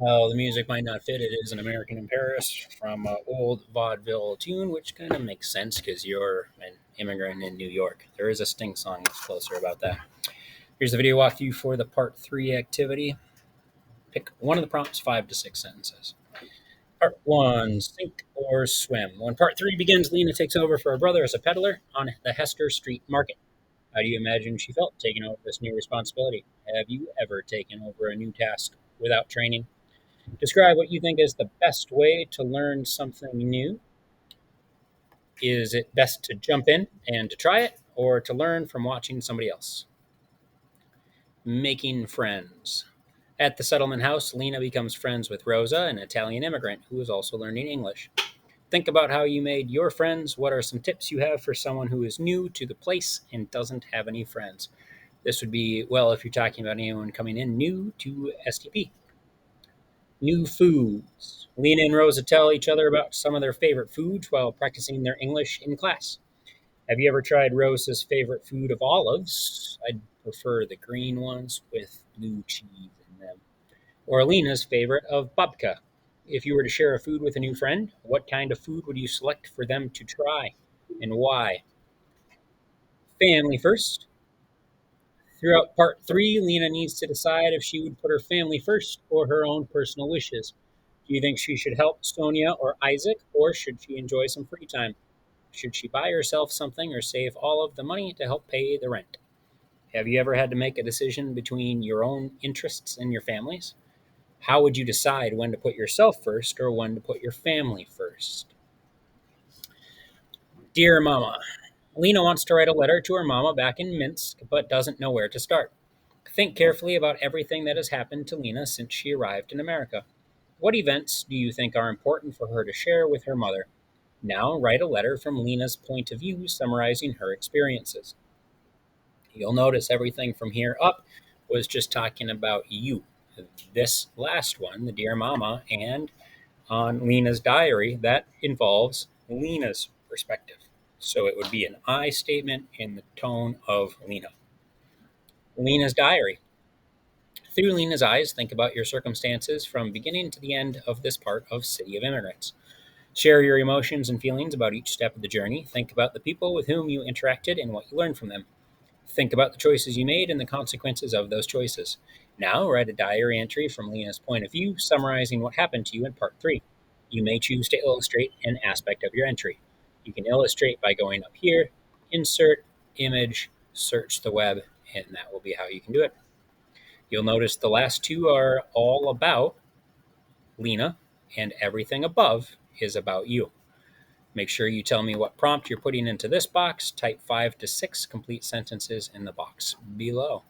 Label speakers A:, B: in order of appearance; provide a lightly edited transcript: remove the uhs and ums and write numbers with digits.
A: The music might not fit. It is an American in Paris from an old vaudeville tune, which kind of makes sense because you're an immigrant in New York. There is a Sting song that's closer about that. Here's the video walkthrough for the part three activity. Pick one of the prompts, 5 to 6 sentences. Part one, sink or swim. When part three begins, Lena takes over for her brother as a peddler on the Hester Street Market. How do you imagine she felt taking over this new responsibility? Have you ever taken over a new task without training? Describe what you think is the best way to learn something new. Is it best to jump in and to try it, or to learn from watching somebody else? Making friends. At the settlement house, Lena becomes friends with Rosa, an Italian immigrant who is also learning English. Think about how you made your friends. What are some tips you have for someone who is new to the place and doesn't have any friends? This would be, well, if you're talking about anyone coming in new to STP. New foods. Lena and Rosa tell each other about some of their favorite foods while practicing their English in class. Have you ever tried Rosa's favorite food of olives? I'd prefer the green ones with blue cheese in them. Or Lena's favorite of babka. If you were to share a food with a new friend, what kind of food would you select for them to try and why? Family first. Throughout part three, Lena needs to decide if she would put her family first or her own personal wishes. Do you think she should help Sonia or Isaac, or should she enjoy some free time? Should she buy herself something or save all of the money to help pay the rent? Have you ever had to make a decision between your own interests and your family's? How would you decide when to put yourself first or when to put your family first? Dear Mama, Lena wants to write a letter to her mama back in Minsk, but doesn't know where to start. Think carefully about everything that has happened to Lena since she arrived in America. What events do you think are important for her to share with her mother? Now write a letter from Lena's point of view summarizing her experiences. You'll notice everything from here up was just talking about you. This last one, the Dear Mama, and on Lena's diary, that involves Lena's perspective. So it would be an I statement in the tone of Lena. Lena's diary. Through Lena's eyes, think about your circumstances from beginning to the end of this part of City of Immigrants. Share your emotions and feelings about each step of the journey. Think about the people with whom you interacted and what you learned from them. Think about the choices you made and the consequences of those choices. Now, write a diary entry from Lena's point of view, summarizing what happened to you in part three. You may choose to illustrate an aspect of your entry. You can illustrate by going up here, insert, image, search the web, and that will be how you can do it. You'll notice the last two are all about Lena, and everything above is about you. Make sure you tell me what prompt you're putting into this box. Type 5 to 6 complete sentences in the box below.